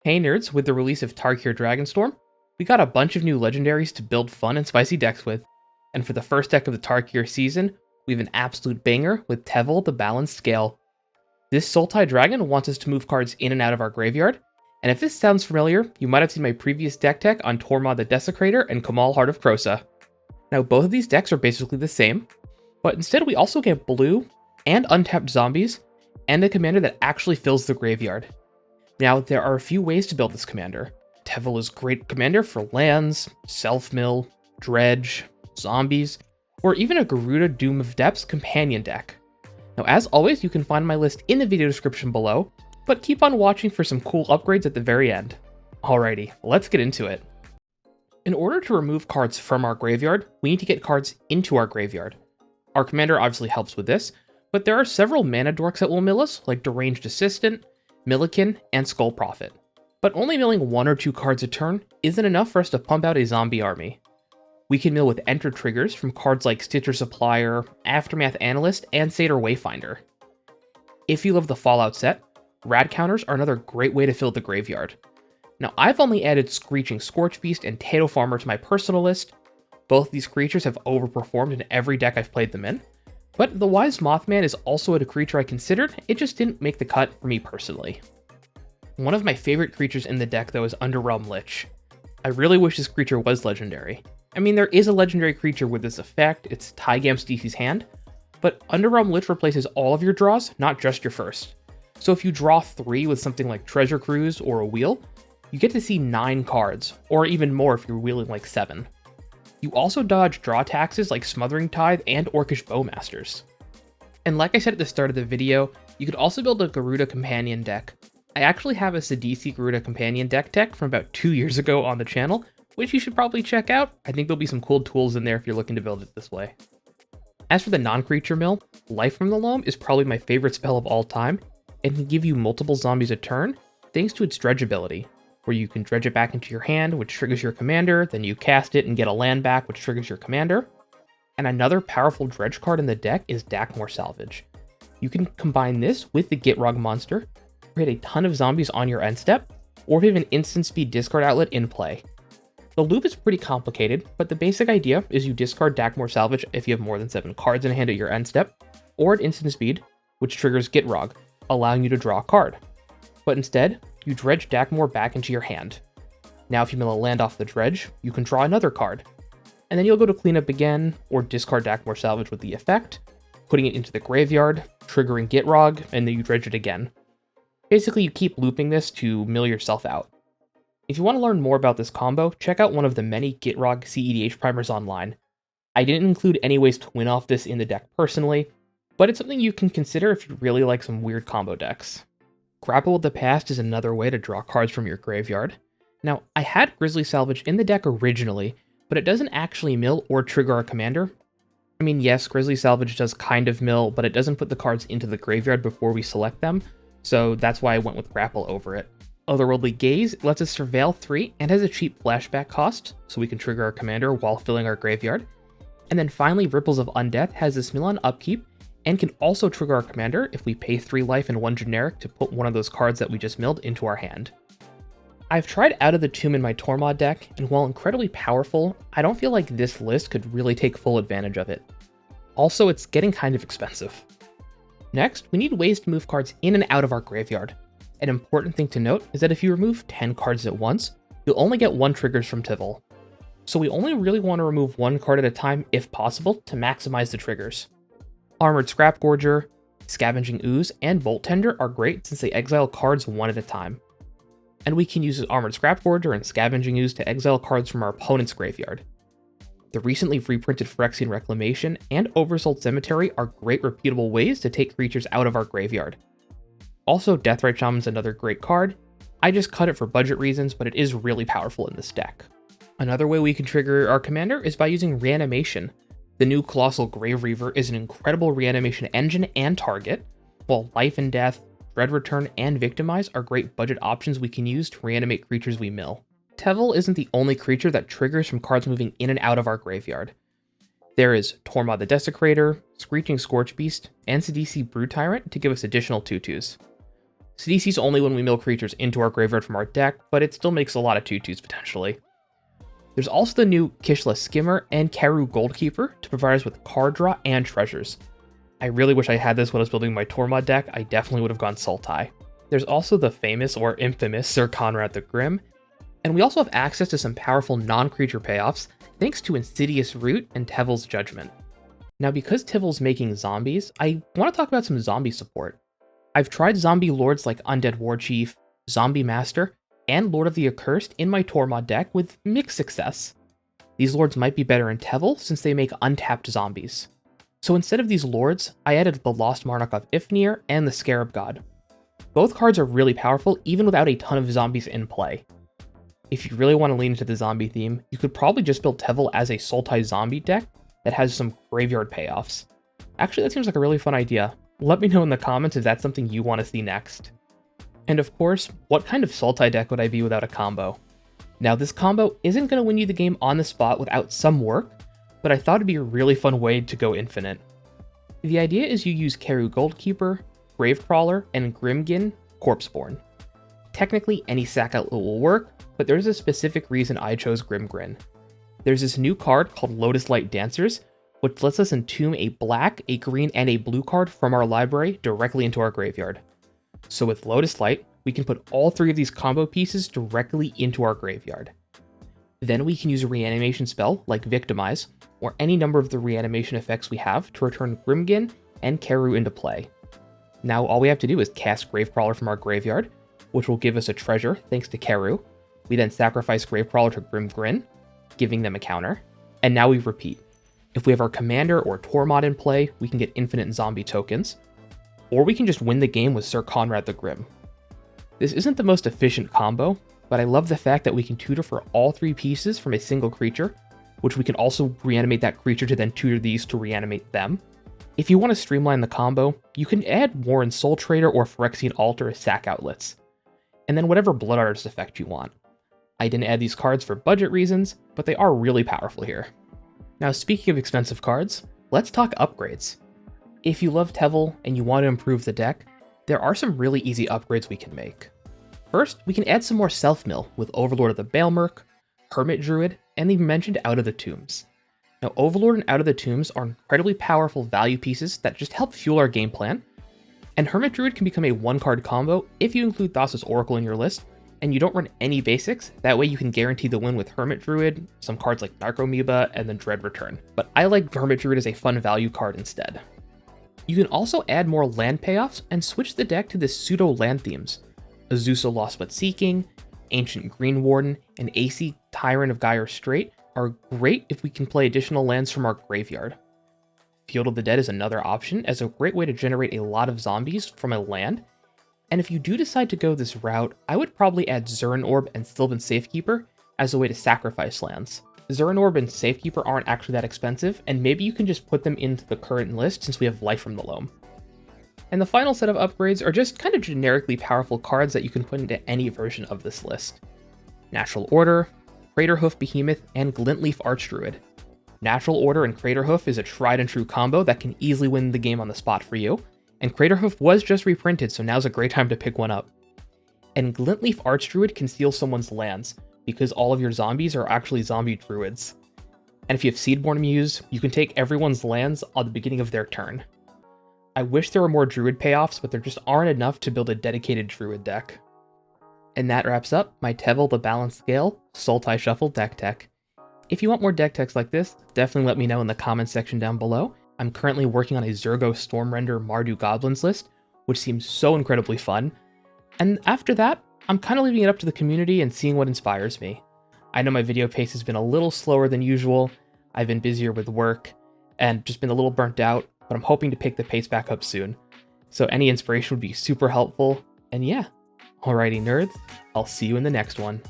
Hey nerds, with the release of Tarkir Dragonstorm, we got a bunch of new legendaries to build fun and spicy decks with. And for the first deck of the Tarkir season, we have an absolute banger with Teval the Balanced Scale. This Sultai dragon wants us to move cards in and out of our graveyard, and if this sounds familiar, you might have seen my previous deck tech on Tormod the Desecrator and Kamal Heart of Krosa. Now both of these decks are basically the same, but instead we also get blue and untapped zombies, and a commander that actually fills the graveyard. Now, there are a few ways to build this commander. Teval is a great commander for lands, self-mill, dredge, zombies, or even a Garuda Doom of Depths companion deck. Now, as always, you can find my list in the video description below, but keep on watching for some cool upgrades at the very end. Alrighty, let's get into it. In order to remove cards from our graveyard, we need to get cards into our graveyard. Our commander obviously helps with this, but there are several mana dorks that will mill us, like Deranged Assistant, Milliken, and Skull Prophet. But only milling 1 or 2 cards a turn isn't enough for us to pump out a zombie army. We can mill with enter triggers from cards like Stitcher Supplier, Aftermath Analyst, and Satyr Wayfinder. If you love the Fallout set, rad counters are another great way to fill the graveyard. Now, I've only added Screeching Scorchbeast and Tato Farmer to my personal list. Both of these creatures have overperformed in every deck I've played them in. But the Wise Mothman is also a creature I considered, it just didn't make the cut for me personally. One of my favorite creatures in the deck though is Underrealm Lich. I really wish this creature was legendary. I mean, there is a legendary creature with this effect, it's Tygam's DC's Hand, but Underrealm Lich replaces all of your draws, not just your first. So if you draw 3 with something like Treasure Cruise or a Wheel, you get to see 9 cards, or even more if you're wheeling like 7. You also dodge draw taxes like Smothering Tithe and Orcish Bowmasters. And like I said at the start of the video, you could also build a Garuda Companion deck. I actually have a Sidisi Garuda Companion deck tech from about 2 years ago on the channel, which you should probably check out. I think there'll be some cool tools in there if you're looking to build it this way. As for the Noncreature Mill, Life from the Loam is probably my favorite spell of all time, and can give you multiple zombies a turn thanks to its dredge ability, where you can dredge it back into your hand, which triggers your commander, then you cast it and get a land back, which triggers your commander. And another powerful dredge card in the deck is Dakmor Salvage. You can combine this with the Gitrog monster, create a ton of zombies on your end step, or have an instant speed discard outlet in play. The loop is pretty complicated, but the basic idea is you discard Dakmor Salvage if you have more than 7 cards in hand at your end step, or at instant speed, which triggers Gitrog, allowing you to draw a card. But instead, you dredge Dakmor back into your hand. Now if you mill a land off the dredge, you can draw another card. And then you'll go to clean up again, or discard Dakmor Salvage with the effect, putting it into the graveyard, triggering Gitrog, and then you dredge it again. Basically, you keep looping this to mill yourself out. If you want to learn more about this combo, check out one of the many Gitrog CEDH primers online. I didn't include any ways to win off this in the deck personally, but it's something you can consider if you really like some weird combo decks. Grapple with the Past is another way to draw cards from your graveyard. Now, I had Grizzly Salvage in the deck originally, but it doesn't actually mill or trigger our commander. I mean, yes, Grizzly Salvage does kind of mill, but it doesn't put the cards into the graveyard before we select them, so that's why I went with Grapple over it. Otherworldly Gaze lets us surveil 3 and has a cheap flashback cost, so we can trigger our commander while filling our graveyard. And then finally, Ripples of Undeath has this mill on upkeep, and can also trigger our commander if we pay 3 life and 1 generic to put one of those cards that we just milled into our hand. I've tried Out of the Tomb in my Tormod deck, and while incredibly powerful, I don't feel like this list could really take full advantage of it. Also, it's getting kind of expensive. Next, we need ways to move cards in and out of our graveyard. An important thing to note is that if you remove 10 cards at once, you'll only get 1 triggers from Teval. So we only really want to remove 1 card at a time if possible to maximize the triggers. Armored Scrap Gorger, Scavenging Ooze, and Bolt Tender are great since they exile cards 1 at a time. And we can use Armored Scrap Gorger and Scavenging Ooze to exile cards from our opponent's graveyard. The recently reprinted Phyrexian Reclamation and Oversold Cemetery are great repeatable ways to take creatures out of our graveyard. Also, Deathrite Shaman's another great card. I just cut it for budget reasons, but it is really powerful in this deck. Another way we can trigger our commander is by using Reanimation. The new Colossal Grave Reaver is an incredible reanimation engine and target, while Life and Death, Dread Return, and Victimize are great budget options we can use to reanimate creatures we mill. Teval isn't the only creature that triggers from cards moving in and out of our graveyard. There is Tormod the Desecrator, Screeching Scorchbeast, and Sidisi Brood Tyrant to give us additional 2/2s. CDC's only when we mill creatures into our graveyard from our deck, but it still makes a lot of 2/2s potentially. There's also the new Kishla Skimmer and Karu Goldkeeper to provide us with card draw and treasures. I really wish I had this when I was building my Tormod deck. I definitely would have gone Sultai. There's also the famous or infamous Sir Conrad the Grim, and we also have access to some powerful non-creature payoffs thanks to Insidious Root and Teval's Judgment. Now, because Teval's making zombies, I want to talk about some zombie support. I've tried zombie lords like Undead Warchief, Zombie Master, and Lord of the Accursed in my Tormod deck with mixed success. These lords might be better in Teval since they make untapped zombies. So instead of these lords, I added the Lost Monarch of Ifnir and the Scarab God. Both cards are really powerful even without a ton of zombies in play. If you really want to lean into the zombie theme, you could probably just build Teval as a Sultai zombie deck that has some graveyard payoffs. Actually, that seems like a really fun idea. Let me know in the comments if that's something you want to see next. And of course, what kind of Sultai deck would I be without a combo? Now, this combo isn't going to win you the game on the spot without some work, but I thought it'd be a really fun way to go infinite. The idea is you use Karu Goldkeeper, Gravecrawler, and Grimgin Corpseborn. Technically, any sack outlet will work, but there's a specific reason I chose Grimgrin. There's this new card called Lotus Light Dancers, which lets us entomb a black, a green, and a blue card from our library directly into our graveyard. So with Lotus Light, we can put all three of these combo pieces directly into our graveyard. Then we can use a reanimation spell like Victimize, or any number of the reanimation effects we have to return Grimgin and Karu into play. Now all we have to do is cast Gravecrawler from our graveyard, which will give us a treasure thanks to Karu. We then sacrifice Gravecrawler to Grimgrin, giving them a counter, and now we repeat. If we have our Commander or Tormod in play, we can get infinite zombie tokens, or we can just win the game with Sir Conrad the Grim. This isn't the most efficient combo, but I love the fact that we can tutor for all three pieces from a single creature, which we can also reanimate that creature to then tutor these to reanimate them. If you want to streamline the combo, you can add Warren Soul Trader or Phyrexian Altar as sack outlets, and then whatever Blood Artist effect you want. I didn't add these cards for budget reasons, but they are really powerful here. Now, speaking of expensive cards, let's talk upgrades. If you love Teval and you want to improve the deck, there are some really easy upgrades we can make. First, we can add some more self-mill with Overlord of the Baelmerk, Hermit Druid, and the mentioned Out of the Tombs. Now, Overlord and Out of the Tombs are incredibly powerful value pieces that just help fuel our game plan, and Hermit Druid can become a one-card combo if you include Thassa's Oracle in your list, and you don't run any basics. That way you can guarantee the win with Hermit Druid, some cards like Narcomoeba, and then Dread Return. But I like Hermit Druid as a fun value card instead. You can also add more land payoffs and switch the deck to the pseudo-land themes. Azusa Lost But Seeking, Ancient Green Warden, and AC Tyrant of Gyre Strait are great if we can play additional lands from our graveyard. Field of the Dead is another option as a great way to generate a lot of zombies from a land. And if you do decide to go this route, I would probably add Zurin Orb and Sylvan Safekeeper as a way to sacrifice lands. Zurin Orb and Safekeeper aren't actually that expensive, and maybe you can just put them into the current list since we have Life from the Loam. And the final set of upgrades are just kind of generically powerful cards that you can put into any version of this list. Natural Order, Craterhoof Behemoth, and Glintleaf Archdruid. Natural Order and Craterhoof is a tried and true combo that can easily win the game on the spot for you, and Craterhoof was just reprinted, so now's a great time to pick one up. And Glintleaf Archdruid can steal someone's lands, because all of your zombies are actually zombie druids. And if you have Seedborn Muse, you can take everyone's lands on the beginning of their turn. I wish there were more druid payoffs, but there just aren't enough to build a dedicated druid deck. And that wraps up my Teval the Balanced Scale Sultai Shuffle deck tech. If you want more deck techs like this, definitely let me know in the comments section down below. I'm currently working on a Zurgo Stormrender Mardu Goblins list, which seems so incredibly fun. And after that, I'm kind of leaving it up to the community and seeing what inspires me. I know my video pace has been a little slower than usual. I've been busier with work and just been a little burnt out, but I'm hoping to pick the pace back up soon. So any inspiration would be super helpful. And yeah, alrighty nerds, I'll see you in the next one.